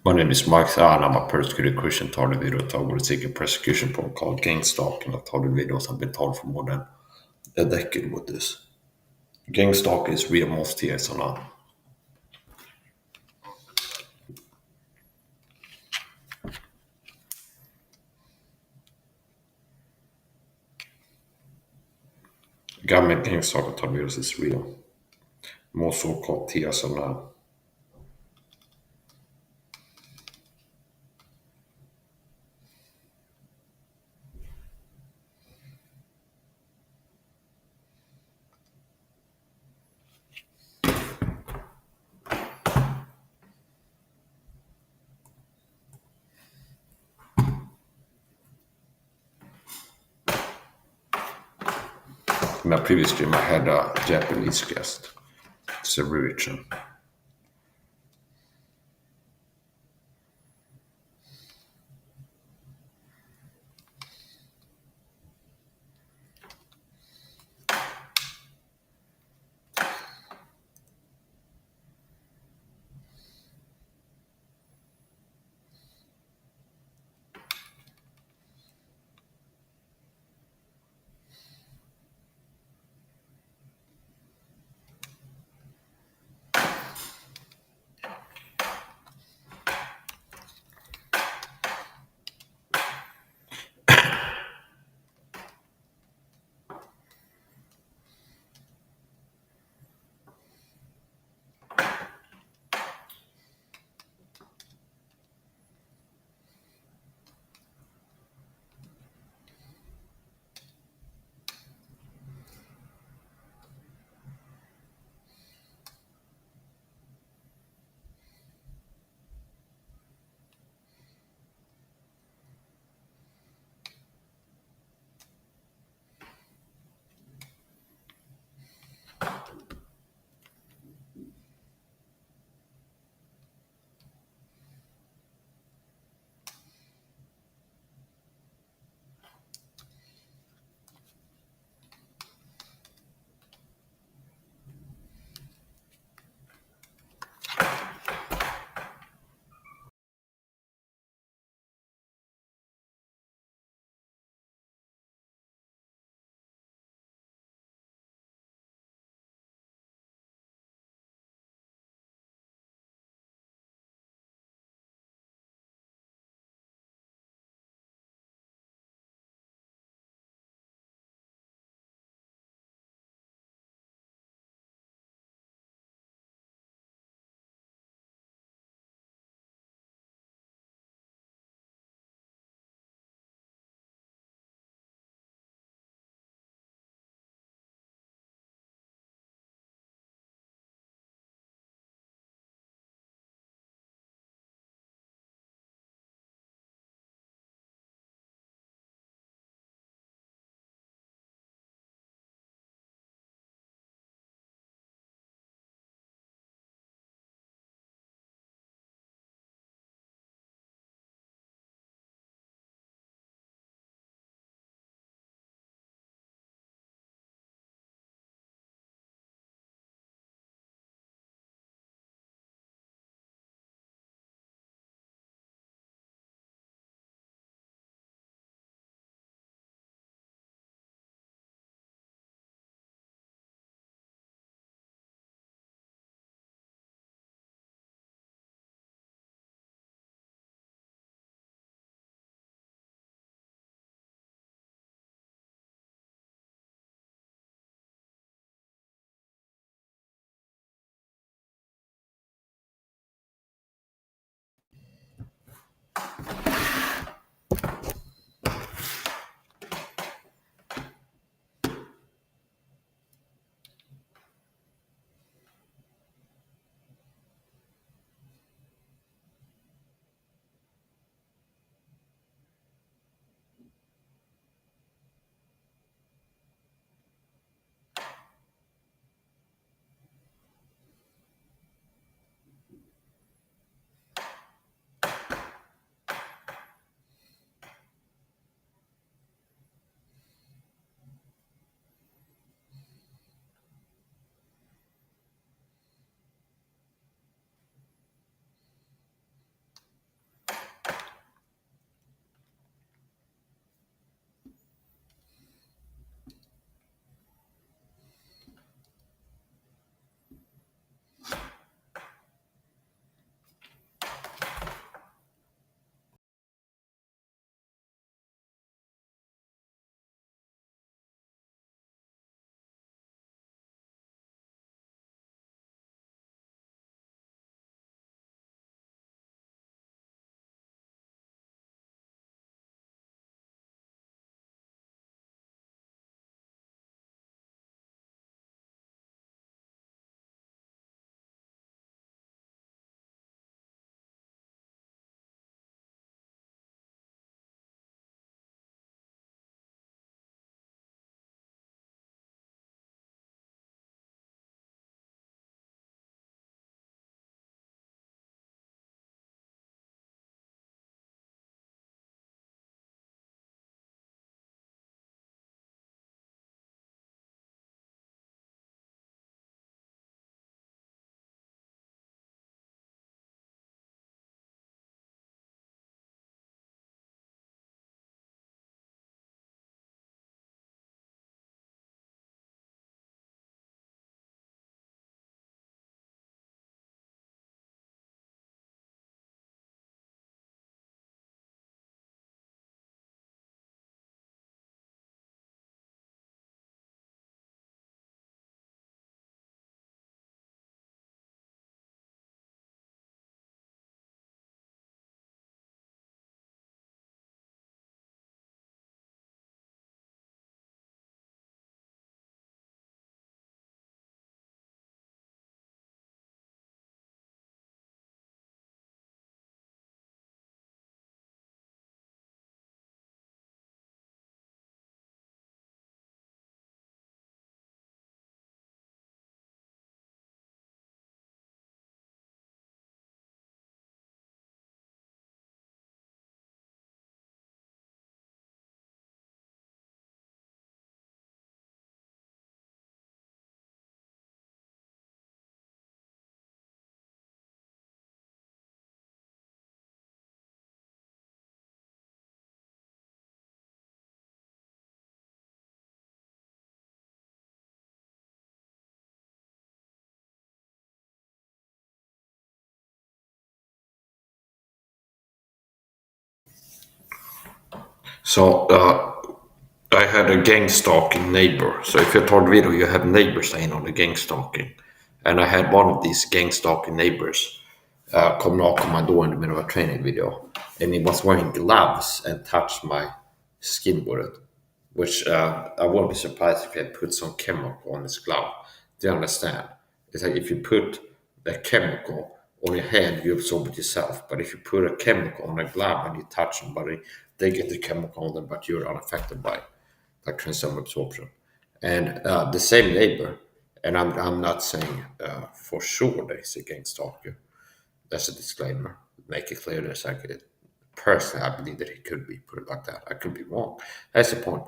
My name is Mike Saha and I'm a persecuted Christian targeted video tar vår egen persecution called gangstalking och targeted videos have been told for more than a decade with this. Gangstalking is real most years or not. Government gangstalking targeted videos is real. Most so-called tears are not. In my previous stream, I had a Japanese guest. It's a religion. So I had a gang stalking neighbor. So if you told video, you have neighbors saying on the gang stalking, and I had one of these gang stalking neighbors come knock on my door in the middle of a training video, and he was wearing gloves and touched my skin with it, which I wouldn't be surprised if he had put some chemical on his glove. Do you understand? It's like if you put a chemical on your hand, you absorb it yourself. But if you put a chemical on a glove and you touch somebody, they get the chemical on them, but you're unaffected by it, like transdermal absorption. And the same neighbor, and I'm not saying for sure that he's a gang stalker. That's a disclaimer. Make it clear there's like personally, I believe that he could be put it like that. I could be wrong. That's the point.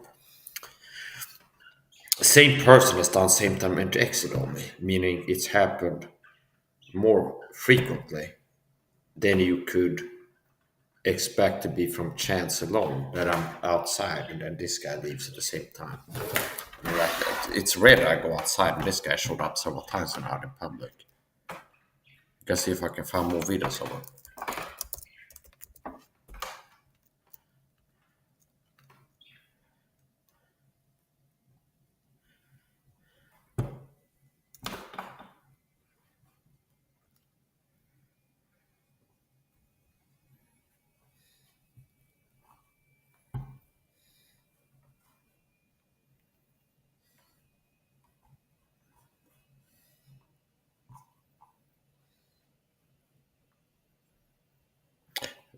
Same person has done same time entry exit on me, meaning it's happened more frequently than you could expect to be from chance alone that I'm outside and then this guy leaves at the same time. Like, it's rare that I go outside and this guy showed up several times and out in public. Let's see if I can find more videos of it.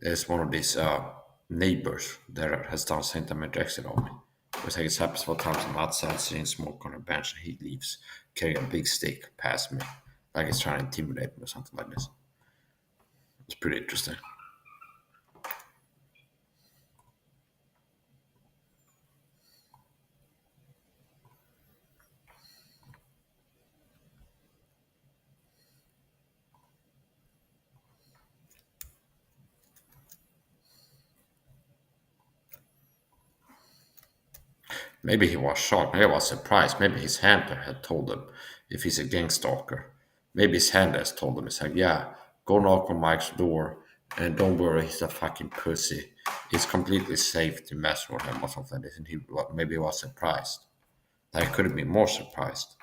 There's one of these neighbors that has done Saint exit on me. It's like it's happened several times. I'm outside sitting smoke on a bench and he leaves carrying a big stick past me. Like he's trying to intimidate me or something like this. It's pretty interesting. Maybe he was shocked. Maybe he was surprised. Maybe his handler had told him if he's a gang stalker. Maybe his handler has told him, he's like, yeah, go knock on Mike's door and don't worry, he's a fucking pussy. It's completely safe to mess with him or something like this. And maybe he was surprised. I could have been more surprised.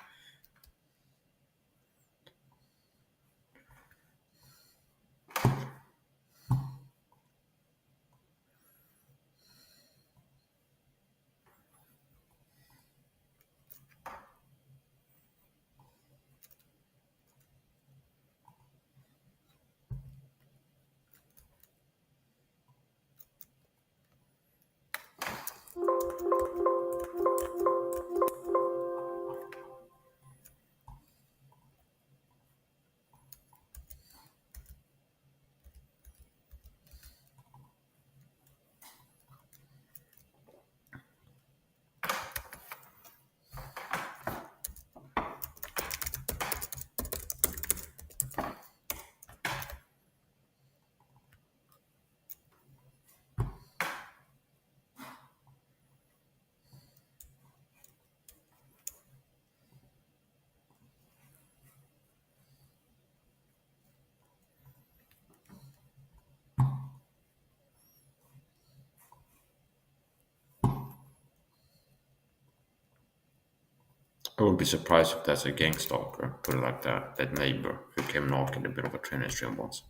I would be surprised if that's a gang stalker, put it like that. That neighbor who came knocking a bit of a training stream once.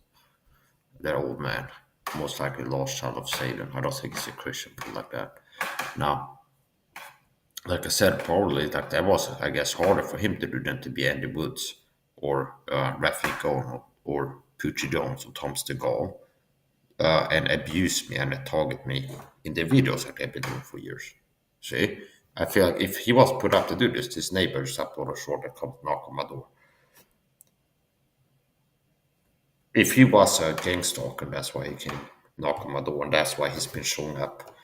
That old man, most likely lost child of Satan. I don't think he's a Christian, put it like that. Now, like I said, probably like that was, I guess, harder for him to do than to be Andy Woods or Rafi Cohen or Poochie Jones or Tom Stegall and abuse me and target me in the videos that they've been doing for years. See? I feel like if he was put up to do this, his neighbors upload a short that come knock on my door. If he was a gang stalker, that's why he came knock on my door, and that's why he's been showing up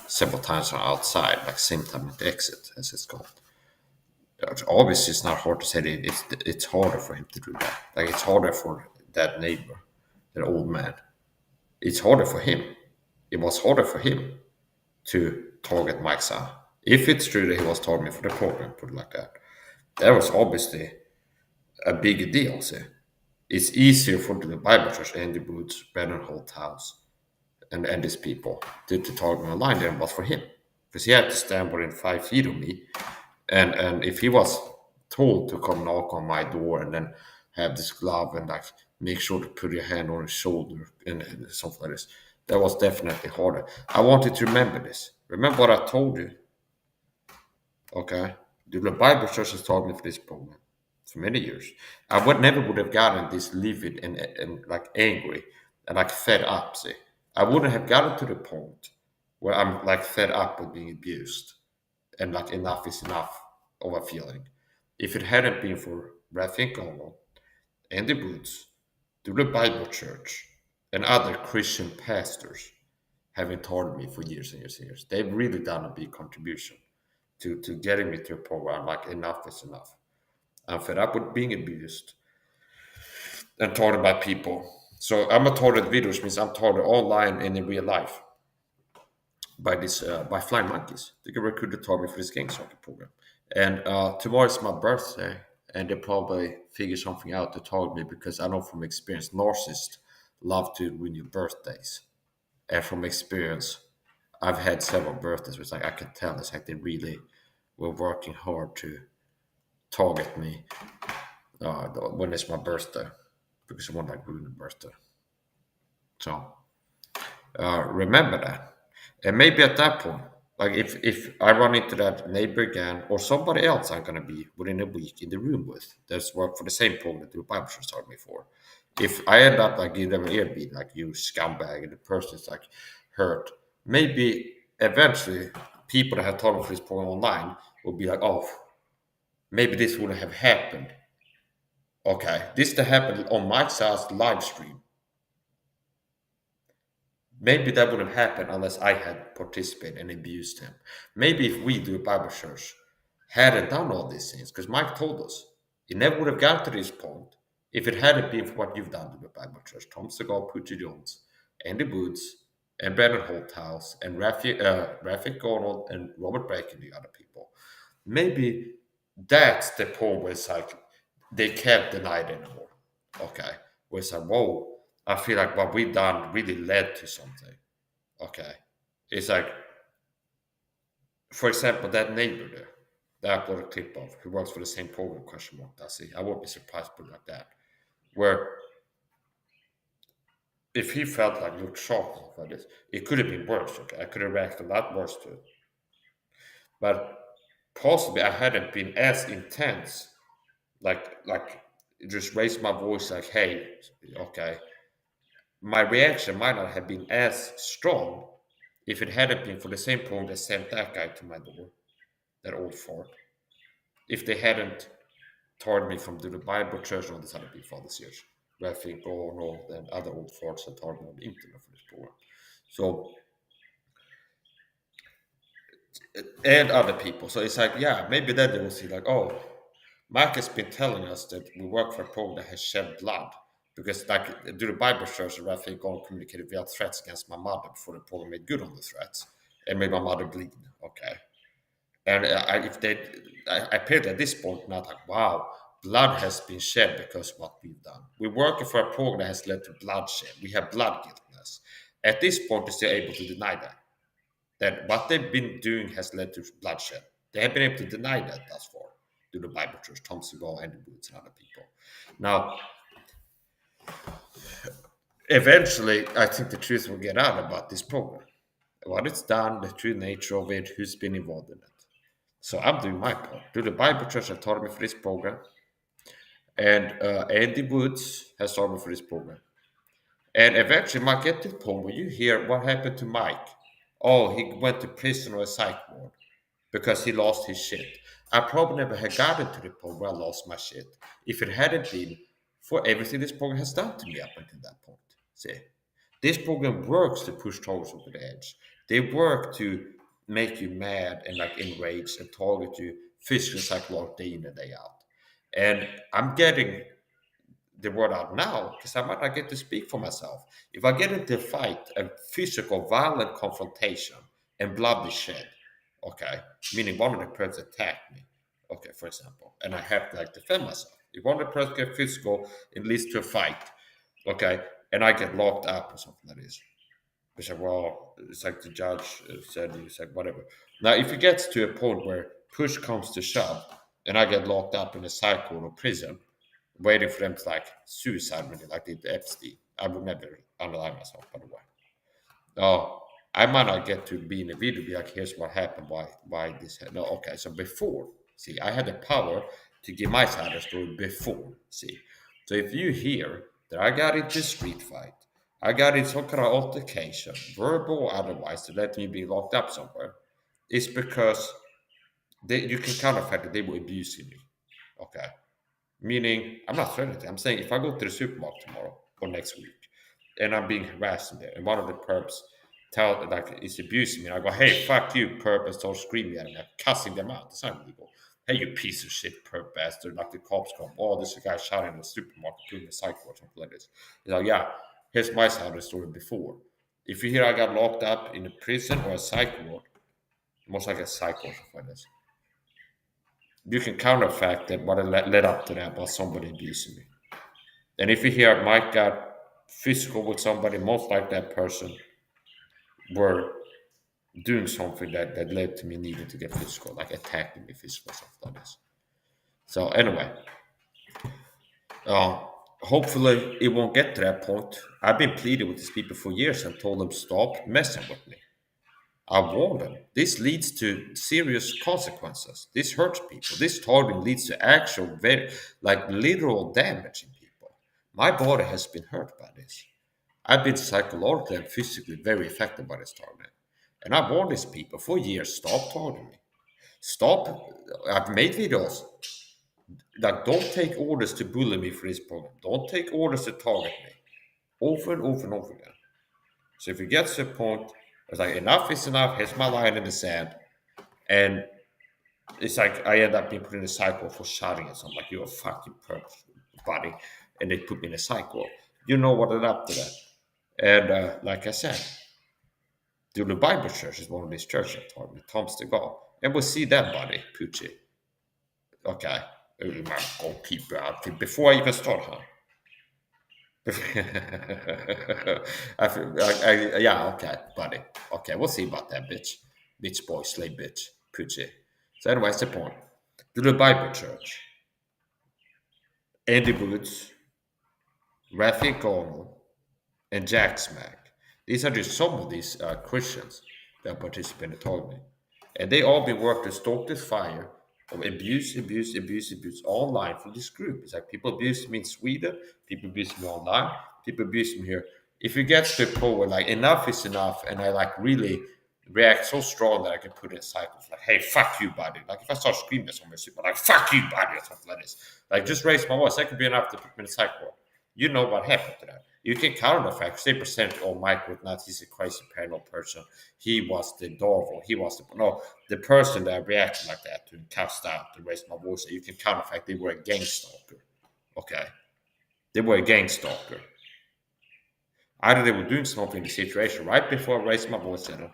several times on outside, like same time at the exit, as it's called. Obviously, it's not hard to say that it's harder for him to do that. Like it's harder for that neighbor, that old man. It's harder for him. It was harder for him to target Mike Saha. If it's true that he was targeting for the program, put it like that, that was obviously a big deal. See? It's easier for the Bible Church, Andy Boots, Brennan Holt House, and these people to target me online than it was for him, because he had to stand within 5 feet of me, and if he was told to come knock on my door and then have this glove and like make sure to put your hand on his shoulder and something like this, that was definitely harder. I wanted to remember this. Remember what I told you, okay? The Bible Church has taught me for this program for many years. I would never would have gotten this livid and like angry and like fed up. See, I wouldn't have gotten to the point where I'm like fed up with being abused and like enough is enough of a feeling. If it hadn't been for Rafik Ono and the Boots, the Bible Church, and other Christian pastors having taught me for years and years and years, they've really done a big contribution to getting me to a point where I'm like, enough is enough. I'm fed up with being abused and taught by people. So I'm a target video, which means I'm targeted online and in real life by this by flying monkeys. They can recruit the target for this gang soccer program. And tomorrow's my birthday, and they probably figure something out to target me because I know from experience, narcissists love to ruin your birthdays. And from experience, I've had several birthdays which I can tell it's like they really were working hard to target me when it's my birthday because I want like ruin the birthday. So remember that, and maybe at that point, like if I run into that neighbor again or somebody else I'm gonna be within a week in the room with that's worked for the same program that the Bible should start me for. If I end up like giving them an earbeat, like you scumbag, and the person's like hurt, maybe eventually people that have told me for this program online will be like, oh, maybe this wouldn't have happened. Okay, this that happened on Mike Sa's live stream. Maybe that wouldn't happen unless I had participated and abused him. Maybe if we do a Bible church hadn't done all these things, because Mike told us it never would have got to this point if it hadn't been for what you've done to the Bible church. Tom Segal, Poochie Jones, Andy Woods, and Brandon Holthouse, and Rafik Arnold, and Robert Brake, and the other people. Maybe that's the point where it's like they can't deny it anymore. Okay. Where it's like, whoa, I feel like what we've done really led to something. Okay. It's like, for example, that neighbor there that I uploaded a clip of who works for the same program, question mark, I see. I won't be surprised put it like that. Where if he felt like looked shocked like this, it could have been worse. Okay. I could have reacted a lot worse to it. But possibly I hadn't been as intense, like just raised my voice like, hey, okay. My reaction might not have been as strong if it hadn't been for the same point that sent that guy to my door, that old fart. If they hadn't torn me from the Bible church and all these other people all these years, where I think, oh no, then other old farts had torn me on the internet for this program. So, and other people. So it's like, yeah, maybe then they will see, like, oh, Mark has been telling us that we work for a program that has shed blood. Because, like, do the Bible church, where I think God communicated via threats against my mother before the program made good on the threats and made my mother bleed. Okay. And if they, I appeared at this point, not like, wow, blood has been shed because of what we've done. We're working for a program that has led to bloodshed. We have blood guiltiness. At this point, they're still able to deny that what they've been doing has led to bloodshed. They have been able to deny that thus far through the Bible Church, Tom Segal, Andy Boots, and other people. Now, eventually, I think the truth will get out about this program. What it's done, the true nature of it, who's been involved in it. So I'm doing my part. Through the Bible Church has taught me for this program. And Andy Woods has taught me for this program. And eventually, might get to the point where you hear what happened to Mike. Oh, he went to prison or a psych ward because he lost his shit. I probably never had gotten to the point where I lost my shit if it hadn't been for everything this program has done to me up until that point. See, this program works to push targets over the edge. They work to make you mad and like enraged and target you physically, psychologically, day in and day out. And I'm getting the word out now because I might not get to speak for myself. If I get into a fight, a physical, violent confrontation, and blood is shed, okay, meaning one of the persons attacked me, okay, for example, and I have to like defend myself. If one of the persons get physical, it leads to a fight, okay, and I get locked up or something like this. It's like, well, it's like the judge said, it's like, whatever. Now, if it gets to a point where push comes to shove and I get locked up in a psych ward or prison, waiting for them to like suicide me like they did Epstein, I would never underline myself, by the way. No, I might not get to be in a video, be like, here's what happened, why this happened. No, okay, so before, see, I had the power to give my side of the story before, see. So if you hear that I got into a street fight, I got in some kind of altercation, verbal or otherwise, to let me be locked up somewhere, it's because you can count the fact that they were abusing me. Okay. Meaning, I'm not threatening. I'm saying if I go to the supermarket tomorrow or next week and I'm being harassed in there, and one of the perps is abusing me, and I go, "Hey, fuck you, perp," and start screaming at him, like, cussing them out. It's not illegal. Hey, you piece of shit, perp bastard! Like the cops come, oh, this guy shot in the supermarket, doing the psych or something like this. He's like, yeah, here's my side of the story before. If you hear I got locked up in a prison or a psych ward, most like a psych or something like this, you can counterfact that what led up to that was somebody abusing me. And if you hear Mike got physical with somebody, most like that person were doing something that led to me needing to get physical, like attacking me physical, stuff like this. So anyway, uh, hopefully it won't get to that point. I've been pleading with these people for years and told them stop messing with me. I warned them. This leads to serious consequences. This hurts people. This targeting leads to actual, very, like literal damage in people. My body has been hurt by this. I've been psychologically and physically very affected by this targeting. And I warned these people for years, stop targeting me. Stop. I've made videos. Like, don't take orders to bully me for this program. Don't take orders to target me. Over and over and over again. So if it gets to a point, it's like, enough is enough. Here's my line in the sand. And it's like I end up being put in a cycle for shouting at someone, like, you're a fucking perp, buddy. And they put me in a cycle. You know what led up to that. And like I said, the Bible Church is one of these churches that taught me, Tom's the God. And we'll see that, buddy, Poochie. Okay. Go keep out. Before I even start, huh? Yeah, okay, buddy. Okay, we'll see about that, bitch. Bitch boy, slave bitch, Poochie. So, anyways, the point. To the Bible Church, Andy Boots, Rafi Garnell, and Jack Smack. These are just some of these Christians that participate in the tournament. And they all been working to stoke this fire of abuse online for this group. It's like people abuse me in Sweden, people abuse me online, people abuse me here. If you get to the point where like enough is enough, and I like really react so strong that I can put in cycles like, hey, fuck you, buddy. Like if I start screaming at somebody, like, fuck you, buddy, or something like this. Like just raise my voice. That could be enough to put me in a cycle. You know what happened to that. You can counter the fact, say percent, oh, Mike was not, he's a crazy paranoid person. He was the devil. He was the person that reacted like that to cast out, to raise my voice. You can counter the fact they were a gang stalker. Okay. They were a gang stalker. Either they were doing something in the situation right before I raised my voice at them,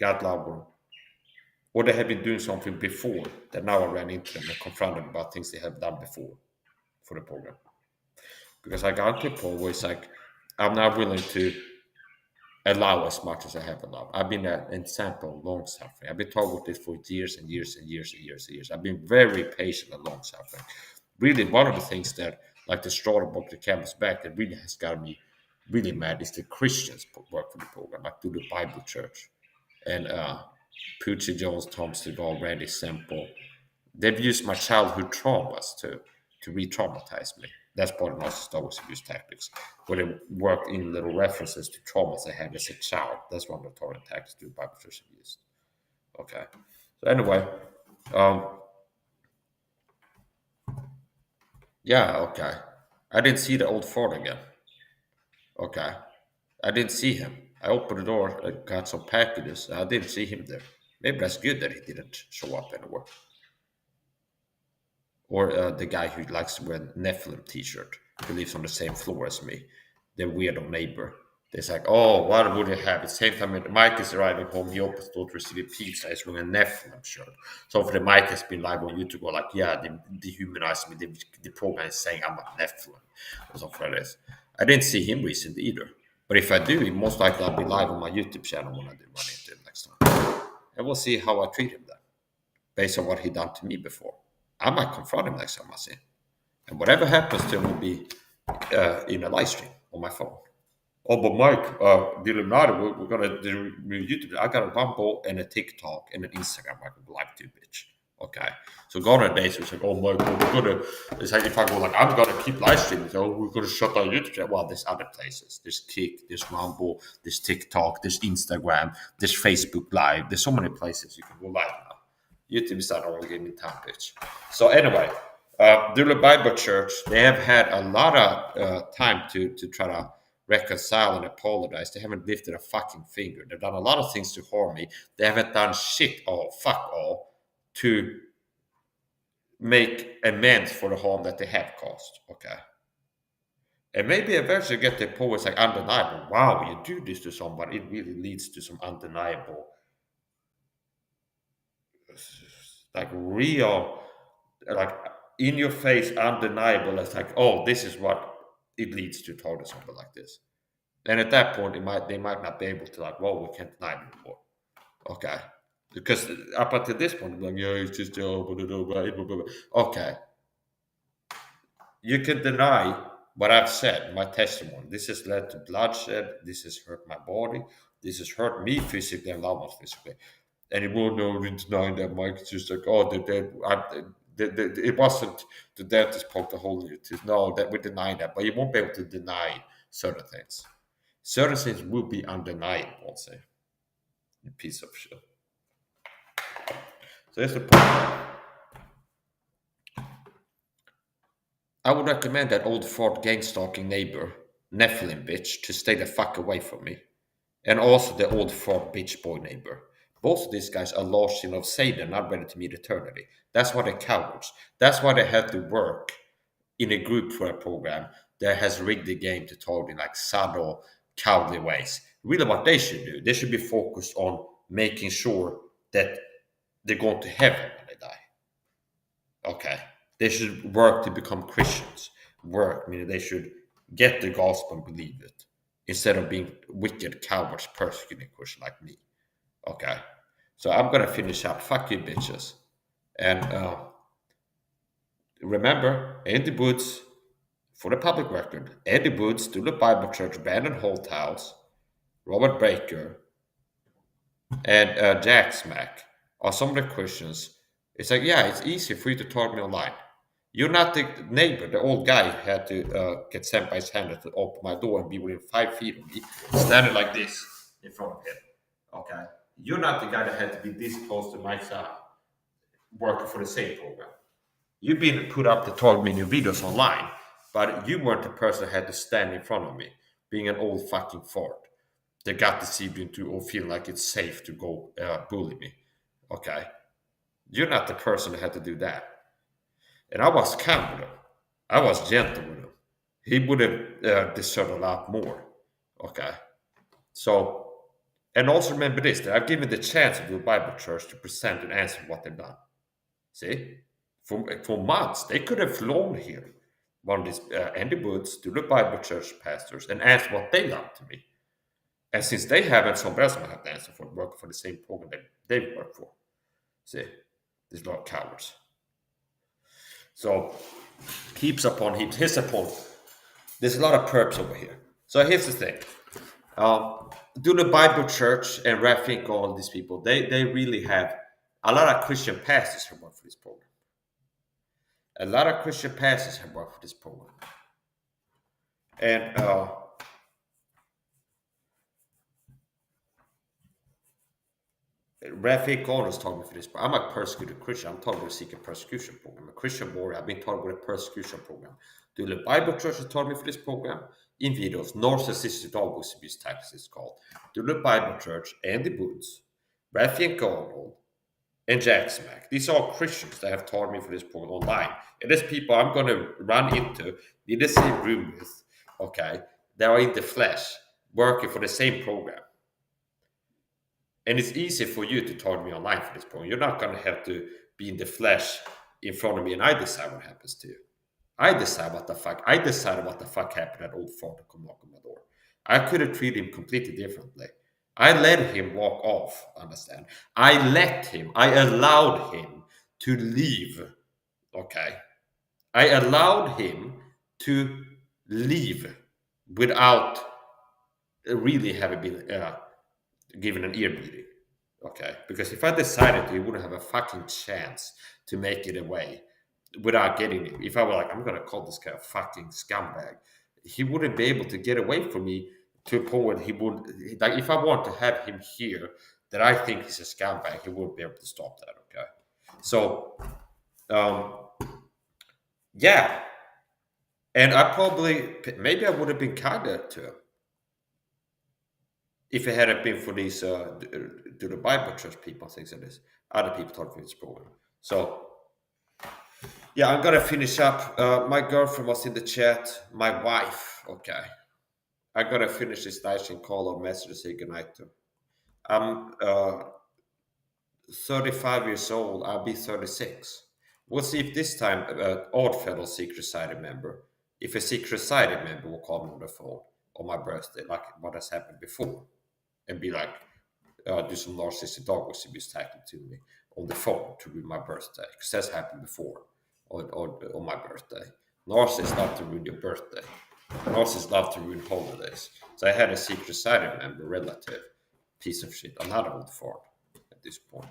got louder, or they had been doing something before that now I ran into them and confronted them about things they have done before for the program. Because I got to a point where it's like, I'm not willing to allow as much as I have allowed. I've been an example of long suffering. I've been talking about this for years and years and years and years and years. I've been very patient and long suffering. Really, one of the things that, like the straw that broke the camel's back, that really has got me really mad is the Christians work for the program, like through the Bible Church. And Poochie Jones, Tom Seagal, Randy Semple, they've used my childhood traumas to re-traumatize me. That's part of narcissist always abuse tactics, where they work in little references to traumas I had as a child. That's one of the target tactics the Bible Church have used. Okay. So anyway, yeah, okay. I didn't see the old fart again. Okay. I didn't see him. I opened the door, I got some packages. I didn't see him there. Maybe that's good that he didn't show up anywhere. Or the guy who likes to wear a Nephilim t-shirt, who lives on the same floor as me, the weirdo neighbor. It's like, oh, what would you have? At the same time, Mike is arriving home, he opens the door to receive a pizza, he's wearing a Nephilim shirt. So for the Mike has been live on YouTube, go like, yeah, they dehumanize me, the program is saying I'm a Nephilim, or something like this. I didn't see him recently either. But if I do, most likely I'll be live on my YouTube channel when I do run into him next time. And we'll see how I treat him then, based on what he done to me before. I might confront him next time I see him. And whatever happens to him will be in a live stream on my phone. Oh, but Mike, the Illuminati, we're gonna do YouTube. I got a Rumble and a TikTok and an Instagram I can go live to, bitch. Okay. So gone are days it's like, oh Mike, we're gonna, it's like if I go like, I'm gonna keep live streaming, so we're gonna shut down YouTube channel. Well, there's other places. There's Kick, there's Rumble, there's TikTok, there's Instagram, there's Facebook Live. There's so many places you can go live now. YouTube is not only giving time, bitch. So anyway, the Bible Church, they have had a lot of time to try to reconcile and apologize. They haven't lifted a fucking finger. They've done a lot of things to harm me. They haven't done shit all, fuck all, to make amends for the harm that they have caused. Okay. And maybe eventually get the poets like undeniable. Wow, you do this to somebody, it really leads to some undeniable, like real, like in your face, undeniable. It's like, oh, this is what it leads to, or something like this. And at that point, they might not be able to like, well, we can't deny it anymore. Okay. Because up until this point, like, yeah, it's just okay. You can deny what I've said, my testimony. This has led to bloodshed. This has hurt my body. This has hurt me physically and loved ones physically. And it will no deny that, Mike. It's just like, oh, it wasn't the dentist poked a hole in your tooth. No, that we deny that, but you won't be able to deny certain things. Certain things will be undeniable, I'll say. You piece of shit. So here's the point. I would recommend that old fart gang-stalking neighbor, Nephilim bitch, to stay the fuck away from me. And also the old fart bitch boy neighbor. Both of these guys are lost in of Satan, not ready to meet eternity. That's why they're cowards. That's why they have to work in a group for a program that has rigged the game to talk in like subtle, cowardly ways. Really what they should do, they should be focused on making sure that they're going to heaven when they die. Okay. They should work to become Christians. Work, meaning they should get the gospel and believe it, instead of being wicked cowards persecuting Christians like me. Okay. So I'm gonna finish up. Fuck you bitches. And remember, Andy Woods, for the public record, Andy Woods, to the Bible Church, Brandon Holthouse, Robert Baker, and Jack Smack are some of the Christians. It's like, yeah, it's easy for you to talk me online. You're not the neighbor. The old guy had to get sent by his hand to open my door and be within 5 feet of me, standing like this in front of him. Okay? You're not the guy that had to be this close to my side, working for the same program. You've been put up to talk me in your videos online, but you weren't the person that had to stand in front of me, being an old fucking fart that got deceived into or feel like it's safe to go bully me. Okay? You're not the person that had to do that. And I was kind with him. I was gentle with him. He would have deserved a lot more. Okay. So, and also remember this, that I've given the chance of the Bible Church to present and answer what they've done. See? For months, they could have flown here, one of these Andy Woods, to the Bible Church pastors, and asked what they done to me. And since they haven't, somebody else might have to answer for working for the same program that they work for. See? There's a lot of cowards. So, heaps upon heaps. Here's the point. There's a lot of perps over here. So here's the thing. Do the Bible Church and Rafink, all these people, they really have a lot of Christian pastors have worked for this program. A lot of Christian pastors have worked for this program. And Rafik Gordon's talking for this. I'm a persecuted Christian. I'm talking about a seeking persecution program. A Christian warrior. I've been taught with a persecution program. The Bible Church has taught me for this program in videos. Narcissistic dog abuse tactics is called. The Bible Church, Andy Woods, Rafik Gordon, and Jack Smack. These are all Christians that have taught me for this program online. And there's people I'm going to run into in the same room with, okay, that are in the flesh, working for the same program. And it's easy for you to talk to me online for this program. You're not going to have to be in the flesh in front of me and I decide what happens to you. I decide what the fuck happened to that old fart to come knock on my door. I could have treated him completely differently. I let him walk off, understand? I allowed him to leave, okay? I allowed him to leave without really having been given an ear bleeding, okay? Because if I decided to, he wouldn't have a fucking chance to make it away without getting it. If I were like, I'm gonna call this guy a fucking scumbag, he wouldn't be able to get away from me to a point where he would, like, if I want to have him here that I think he's a scumbag, he wouldn't be able to stop that, okay? So, um, yeah, and I probably, maybe I would have been kinder to him if it hadn't been for these do the Bible church people, things like this. Other people thought it was program. So yeah, I'm gonna finish up. My girlfriend was in the chat. My wife, okay. I gotta finish this nice and call or message to say goodnight to. I'm 35 years old. I'll be 36. We'll see if this time Oddfellow Secret Society member, if a Secret Society member will call me on the phone on my birthday, like what has happened before, and be like, do some narcissistic dog abuse tactic to me on the phone to ruin my birthday, because that's happened before on my birthday. Narcissists love to ruin your birthday. Narcissists love to ruin holidays. So I had a Secret Society member, relative, piece of shit, another old fart at this point,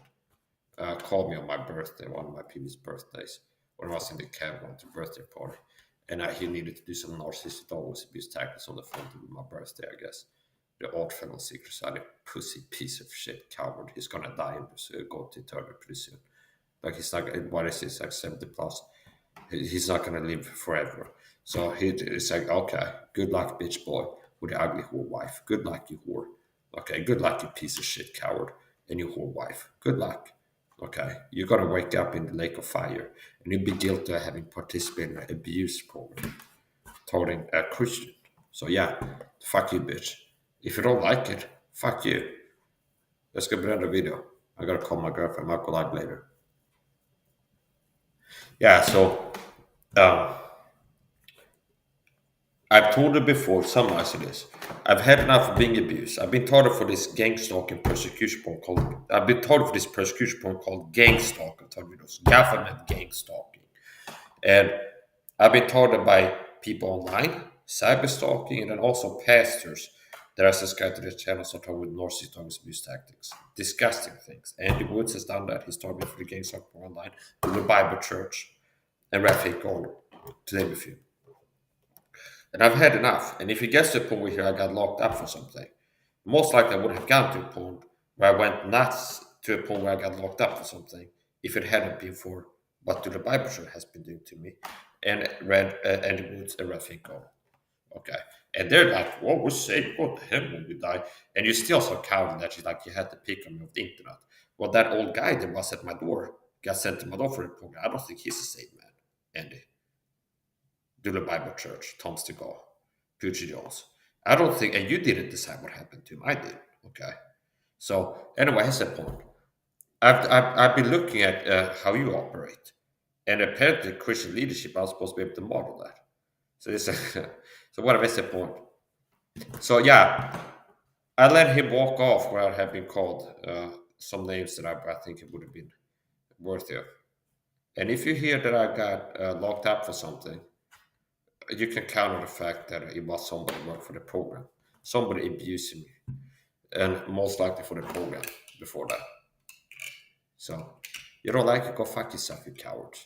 called me on my birthday, one of my previous birthdays, when I was in the cab going to a birthday party. And he needed to do some narcissistic dog abuse tactics on the phone to ruin my birthday, I guess. The Oddfellow Secret Society pussy piece of shit coward. He's gonna die and go to eternity pretty soon. Like, he's not. What is this? Like 70 plus. He's not gonna live forever. So it's like, okay, good luck, bitch boy, with the ugly whore wife. Good luck, you whore. Okay, good luck, you piece of shit coward, and your whore wife. Good luck. Okay, you're gonna wake up in the lake of fire, and you'll be guilty of having participated in an abuse program, towing a Christian. So yeah, fuck you, bitch. If you don't like it, fuck you. Let's go bränna the video. I gotta call my girlfriend. I'll go live later. Yeah, so um, I've told her before, summarizing this. I've had enough of being abused. I've been targeted for this gang stalking persecution point called. I've been targeted for this persecution point called gang stalking. Government gang stalking, and I've been targeted by people online, cyber stalking, and then also pastors that are subscribed to the channels that talk with narcissist abuse tactics. Disgusting things. Andy Woods has done that. He's targeted for the gang stalking online, the Bible Church, and Raphael Gold, to name a few. And I've had enough. And if it gets to a point where I got locked up for something, most likely I would have gone to a point where I went nuts to a point where I got locked up for something if it hadn't been for what the Bible Church has been doing to me and read Andy Woods and Raphael Gold. Okay. And they're like, well, we're safe. Go to heaven when we die. And you're still so cowardly that you're like, you had to pick on me off the internet. Well, that old guy that was at my door got sent to my door for a program. I don't think he's a safe man, Andy. Do the Bible Church, Tom Stegall, Pucci Jones. I don't think, and you didn't decide what happened to him. I did. Okay. So anyway, here's the point. I've been looking at how you operate, and apparently Christian leadership, I was supposed to be able to model that. So this, so what is the point? So yeah, I let him walk off where I have been called some names that I think it would have been worthy of. And if you hear that I got locked up for something, you can count on the fact that it was somebody who worked for the program, somebody abusing me, and most likely for the program before that. So you don't like it, go fuck yourself, you cowards.